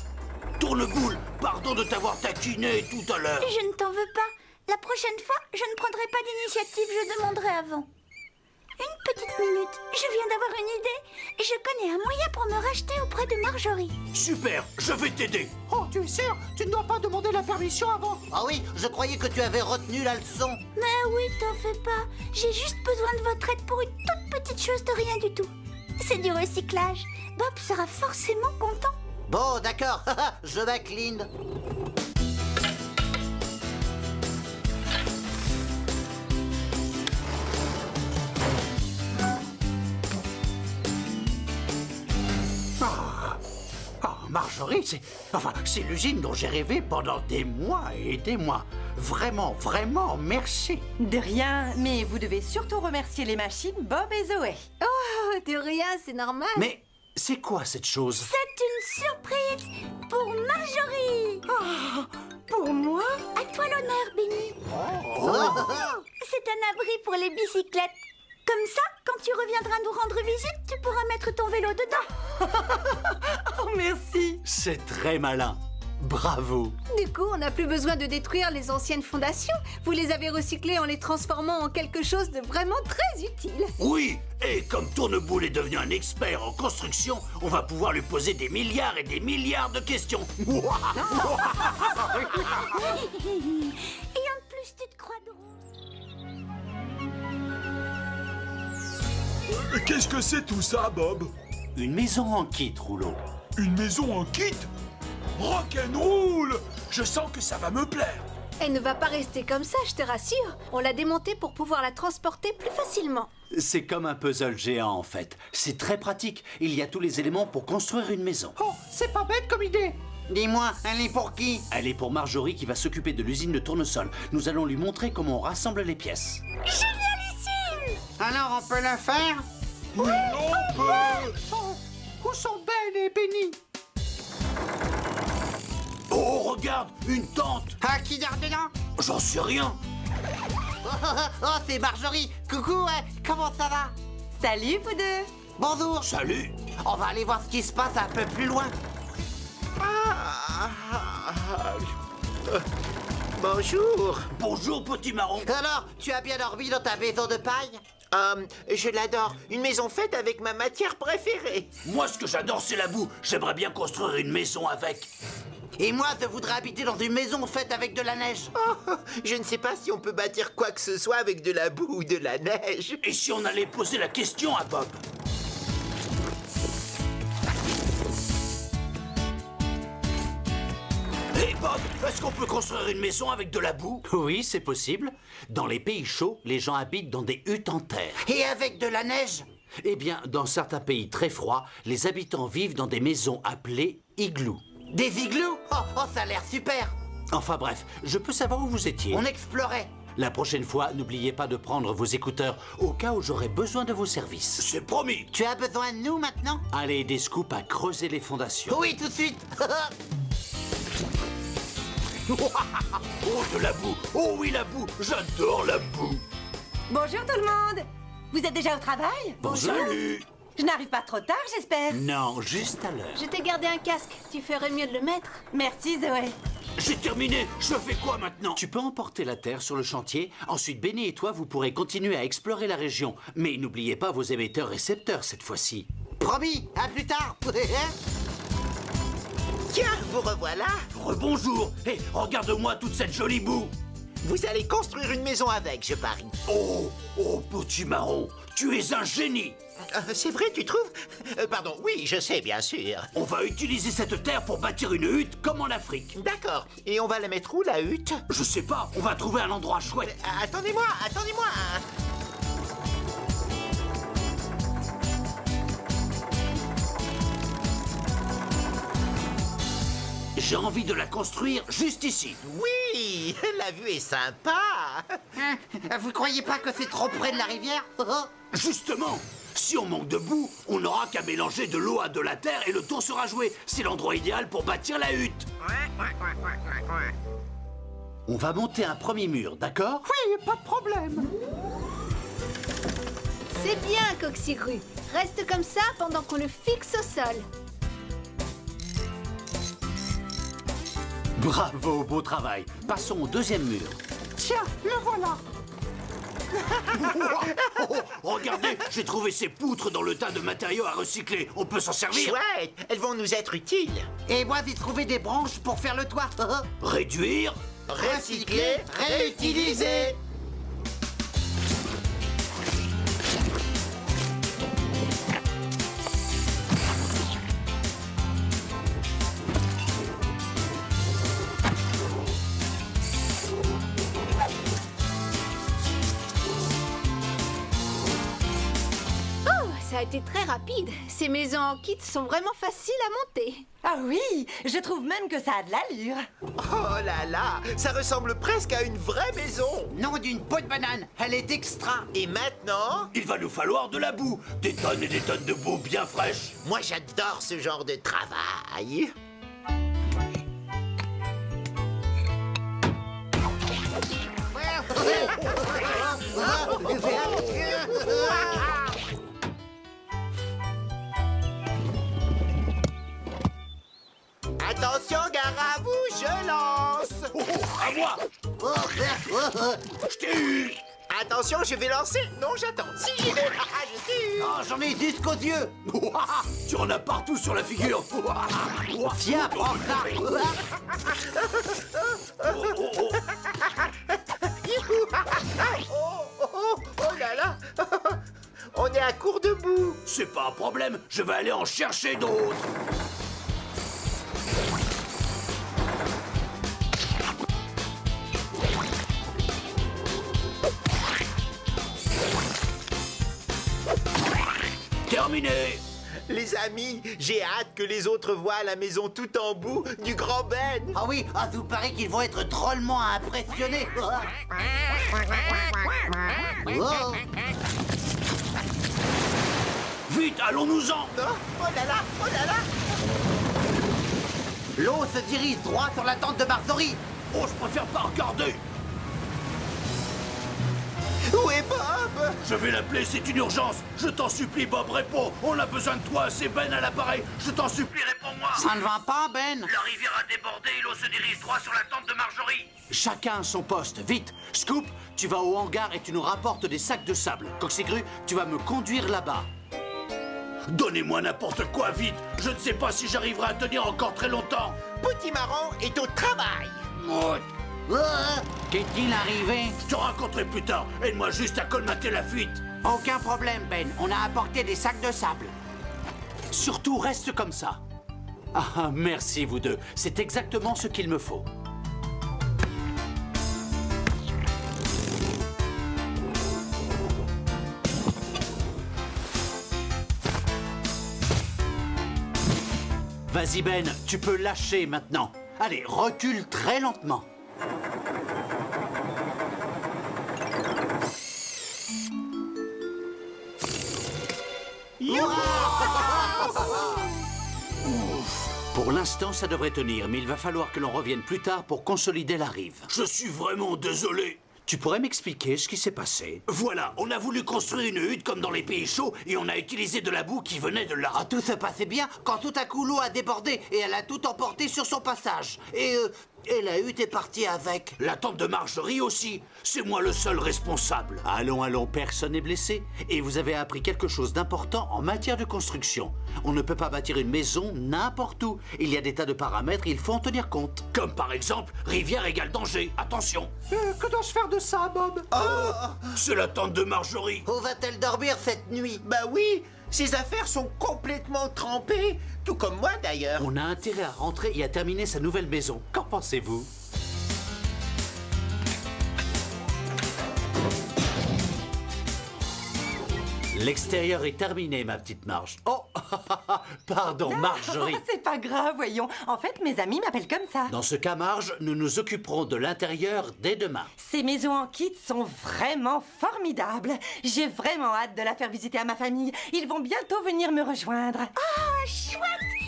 Speaker 10: Tourneboule, pardon de t'avoir taquiné tout à l'heure.
Speaker 8: Je ne t'en veux pas. La prochaine fois, je ne prendrai pas d'initiative, je demanderai avant. Une petite minute, je viens d'avoir une idée. Je connais un moyen pour me racheter auprès de Marjorie.
Speaker 10: Super, je vais t'aider.
Speaker 5: Oh, tu es sûr? Tu ne dois pas demander la permission avant.
Speaker 3: Ah oui, je croyais que tu avais retenu la leçon.
Speaker 8: Mais oui, t'en fais pas. J'ai juste besoin de votre aide pour une toute petite chose de rien du tout. C'est du recyclage. Bob sera forcément content.
Speaker 3: Bon, d'accord, je m'incline.
Speaker 10: Marjorie, c'est l'usine dont j'ai rêvé pendant des mois et des mois. Vraiment, vraiment, merci.
Speaker 11: De rien, mais vous devez surtout remercier les machines Bob et Zoé.
Speaker 6: Oh, de rien, c'est normal.
Speaker 10: Mais c'est quoi cette chose?
Speaker 8: C'est une surprise pour Marjorie.
Speaker 11: Pour moi?
Speaker 8: À toi l'honneur, Benny. C'est un abri pour les bicyclettes. Comme ça, quand tu reviendras nous rendre visite, tu pourras mettre ton vélo dedans.
Speaker 11: Oh, merci.
Speaker 10: C'est très malin. Bravo.
Speaker 6: Du coup, on n'a plus besoin de détruire les anciennes fondations. Vous les avez recyclées en les transformant en quelque chose de vraiment très utile.
Speaker 10: Oui, et comme Tourneboule est devenu un expert en construction, on va pouvoir lui poser des milliards et des milliards de questions.
Speaker 8: Et en plus, tu te crois drôle.
Speaker 7: Qu'est-ce que c'est tout ça, Bob?
Speaker 10: Une maison en kit, Rouleau.
Speaker 7: Une maison en kit? Rock'n'roll! Je sens que ça va me plaire.
Speaker 6: Elle ne va pas rester comme ça, je te rassure. On l'a démontée pour pouvoir la transporter plus facilement.
Speaker 10: C'est comme un puzzle géant, en fait. C'est très pratique. Il y a tous les éléments pour construire une maison.
Speaker 5: Oh, c'est pas bête comme idée.
Speaker 9: Dis-moi, elle est pour qui?
Speaker 10: Elle est pour Marjorie qui va s'occuper de l'usine de tournesol. Nous allons lui montrer comment on rassemble les pièces.
Speaker 8: Génialissime!
Speaker 9: Alors on peut le faire?
Speaker 7: Oui, on peut!
Speaker 5: Oh, où sont Ben et Benny?
Speaker 10: Oh, regarde, une tente!
Speaker 9: Ah, qui dort dedans?
Speaker 10: J'en sais rien.
Speaker 9: Oh, c'est Marjorie. Coucou, comment ça va?
Speaker 11: Salut, vous deux.
Speaker 9: Bonjour.
Speaker 10: Salut.
Speaker 9: On va aller voir ce qui se passe un peu plus loin. Bonjour.
Speaker 10: Bonjour, petit marron.
Speaker 9: Alors, tu as bien dormi dans ta maison de paille? Je l'adore. Une maison faite avec ma matière préférée.
Speaker 10: Moi, ce que j'adore, c'est la boue. J'aimerais bien construire une maison avec.
Speaker 9: Et moi, je voudrais habiter dans une maison faite avec de la neige. Oh, je ne sais pas si on peut bâtir quoi que ce soit avec de la boue ou de la neige.
Speaker 10: Et si on allait poser la question à Bob? Hé Bob, est-ce qu'on peut construire une maison avec de la boue? Oui, c'est possible. Dans les pays chauds, les gens habitent dans des huttes en terre.
Speaker 9: Et avec de la neige?
Speaker 10: Eh bien, dans certains pays très froids, les habitants vivent dans des maisons appelées igloos.
Speaker 9: Des igloos? Oh, ça a l'air super.
Speaker 10: Enfin bref, je peux savoir où vous étiez.
Speaker 9: On explorait.
Speaker 10: La prochaine fois, n'oubliez pas de prendre vos écouteurs au cas où j'aurai besoin de vos services. C'est promis.
Speaker 9: Tu as besoin de nous maintenant?
Speaker 10: Allez aider Scoop à creuser les fondations.
Speaker 9: Oui, tout de suite.
Speaker 10: Oh, de la boue. Oh oui, la boue. J'adore la boue.
Speaker 11: Bonjour tout le monde. Vous êtes déjà au travail?
Speaker 10: Salut.
Speaker 11: Je n'arrive pas trop tard, j'espère.
Speaker 10: Non, juste à l'heure.
Speaker 6: Je t'ai gardé un casque. Tu ferais mieux de le mettre.
Speaker 11: Merci, Zoé.
Speaker 10: J'ai terminé. Je fais quoi maintenant? Tu peux emporter la terre sur le chantier. Ensuite, Benny et toi, vous pourrez continuer à explorer la région. Mais n'oubliez pas vos émetteurs-récepteurs cette fois-ci.
Speaker 9: Promis, à plus tard. Tiens, vous revoilà.
Speaker 10: Rebonjour. Hé, regarde-moi toute cette jolie boue.
Speaker 9: Vous allez construire une maison avec, je parie.
Speaker 10: Oh, petit marron, tu es un génie.
Speaker 9: C'est vrai, tu trouves? Pardon, oui, je sais, bien sûr.
Speaker 10: On va utiliser cette terre pour bâtir une hutte comme en Afrique.
Speaker 9: D'accord. Et on va la mettre où, la hutte?
Speaker 10: Je sais pas, on va trouver un endroit chouette.
Speaker 9: Attendez-moi.
Speaker 10: J'ai envie de la construire juste ici.
Speaker 9: Oui, la vue est sympa. Vous croyez pas que c'est trop près de la rivière?
Speaker 10: Justement, si on manque de boue, on n'aura qu'à mélanger de l'eau à de la terre et le tour sera joué. C'est l'endroit idéal pour bâtir la hutte. On va monter un premier mur, d'accord?
Speaker 5: Oui, pas de problème.
Speaker 6: C'est bien, Coxigru. Reste comme ça pendant qu'on le fixe au sol.
Speaker 10: Bravo, beau travail. Passons au deuxième mur.
Speaker 5: Tiens, le voilà.
Speaker 10: Regardez, j'ai trouvé ces poutres dans le tas de matériaux à recycler. On peut s'en servir.
Speaker 9: Chouette, elles vont nous être utiles. Et moi, j'ai trouvé des branches pour faire le toit.
Speaker 10: Réduire.
Speaker 9: Recycler, réutiliser.
Speaker 6: Ça a été très rapide. Ces maisons en kit sont vraiment faciles à monter.
Speaker 11: Ah oui, je trouve même que ça a de l'allure.
Speaker 9: Oh là là, ça ressemble presque à une vraie maison.
Speaker 10: Nom d'une peau de banane, elle est extra.
Speaker 9: Et maintenant,
Speaker 2: Il va nous falloir de la boue. Des tonnes et des tonnes de boue bien fraîche.
Speaker 9: moi j'adore ce genre de travail. Attention, gare à vous, je lance.
Speaker 2: À moi. Je t'ai eu.
Speaker 9: Attention, je vais lancer. Non, j'attends. Si j'y vais, je t'ai eu.
Speaker 10: Oh, j'en ai 10 qu'aux yeux.
Speaker 2: Tu en as partout sur la figure.
Speaker 10: Tiens, prends ça.
Speaker 9: Oh là là. On est à court de boue.
Speaker 2: C'est pas un problème, je vais aller en chercher d'autres. Terminé.
Speaker 9: Les amis, j'ai hâte que les autres voient la maison tout en bout du grand Ben.
Speaker 10: Ah oui, vous paraît qu'ils vont être drôlement impressionnés. Oh.
Speaker 2: Vite, allons-nous-en.
Speaker 9: Oh là là, oh là là.
Speaker 10: L'eau se dirige droit sur la tente de Marjorie.
Speaker 2: Oh, je préfère pas regarder.
Speaker 9: Où est Bob?
Speaker 2: Je vais l'appeler, c'est une urgence. Je t'en supplie, Bob, réponds. On a besoin de toi, c'est Ben à l'appareil. Je t'en supplie, réponds-moi.
Speaker 10: Ça ne va pas, Ben?
Speaker 2: La rivière a débordé et l'eau se dirige droit sur la tente de Marjorie.
Speaker 10: Chacun à son poste, vite. Scoop, tu vas au hangar et tu nous rapportes des sacs de sable. Coxigru, tu vas me conduire là-bas.
Speaker 2: Donnez-moi n'importe quoi, vite. Je ne sais pas si j'arriverai à tenir encore très longtemps.
Speaker 9: Petit Marron est au travail.
Speaker 2: Oh,
Speaker 10: Qu'est-il arrivé?
Speaker 2: je te raconterai plus tard. Aide-moi juste à colmater la fuite.
Speaker 10: Aucun problème, Ben. On a apporté des sacs de sable. Surtout, reste comme ça. Ah, merci, vous deux. C'est exactement ce qu'il me faut. Vas-y, Ben, tu peux lâcher maintenant. Allez, recule très lentement. Pour l'instant, ça devrait tenir, mais il va falloir que l'on revienne plus tard pour consolider la rive.
Speaker 2: Je suis vraiment désolé.
Speaker 10: Tu pourrais m'expliquer ce qui s'est passé?
Speaker 2: Voilà, on a voulu construire une hutte comme dans les pays chauds et on a utilisé de la boue qui venait de là.
Speaker 10: Ah, tout se passait bien quand tout à coup l'eau a débordé et elle a tout emporté sur son passage. Et la hutte est partie avec.
Speaker 2: La tante de Marjorie aussi. C'est moi le seul responsable.
Speaker 10: Allons, allons, personne n'est blessé. Et vous avez appris quelque chose d'important en matière de construction. On ne peut pas bâtir une maison n'importe où. Il y a des tas de paramètres, il faut en tenir compte.
Speaker 2: Comme par exemple, rivière égale danger. Attention.
Speaker 5: Que dois-je faire de ça, Bob?
Speaker 2: C'est la tante de Marjorie.
Speaker 10: Où va-t-elle dormir cette nuit?
Speaker 9: Bah oui, ses affaires sont complètement trempées, tout comme moi d'ailleurs.
Speaker 10: On a intérêt à rentrer et à terminer sa nouvelle maison. Qu'en pensez-vous? L'extérieur est terminé, ma petite Marge. Oh, pardon, Marjorie.
Speaker 11: C'est pas grave, voyons. En fait, mes amis m'appellent comme ça.
Speaker 10: Dans ce cas, Marge, nous nous occuperons de l'intérieur dès demain.
Speaker 11: Ces maisons en kit sont vraiment formidables. J'ai vraiment hâte de la faire visiter à ma famille. Ils vont bientôt venir me rejoindre.
Speaker 8: Oh, chouette!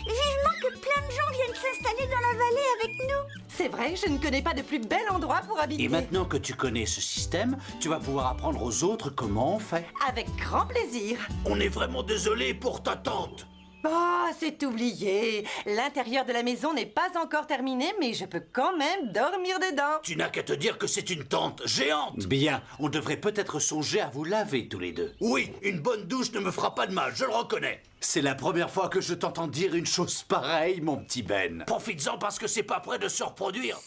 Speaker 8: Vivement que plein de gens viennent s'installer dans la vallée avec nous.
Speaker 11: C'est vrai, je ne connais pas de plus bel endroit pour habiter.
Speaker 10: Et maintenant que tu connais ce système, tu vas pouvoir apprendre aux autres comment on fait.
Speaker 11: Avec grand plaisir.
Speaker 2: On est vraiment désolé pour ta tante.
Speaker 11: Oh, c'est oublié. L'intérieur de la maison n'est pas encore terminé, mais je peux quand même dormir dedans.
Speaker 2: Tu n'as qu'à te dire que c'est une tente géante.
Speaker 10: Bien, on devrait peut-être songer à vous laver tous les deux.
Speaker 2: Oui, une bonne douche ne me fera pas de mal, je le reconnais.
Speaker 10: C'est la première fois que je t'entends dire une chose pareille, mon petit Ben.
Speaker 2: Profites-en parce que c'est pas prêt de se reproduire.